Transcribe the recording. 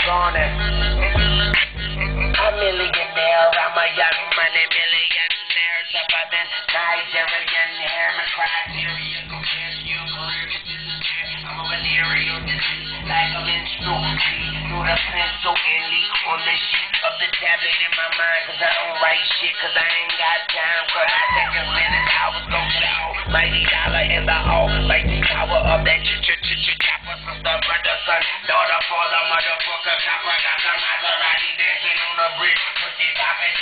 goner. A millionaire, I'm a young money millionaire. Tougher than Nigerian hair, my criteria compared to your career. I'm a venereal disease, like a menstrual bleed through the pencil and leak on the sheet of the tablet in my mind. Cause I don't write shit, cause I ain't got time. Cause I take a minute, I was gon' to the almighty dollar in the almighty power of that chopper. Sister, brother, son, daughter, father, motherfucker, copper. Got the Maserati dancing on the bridge, pussy poppin',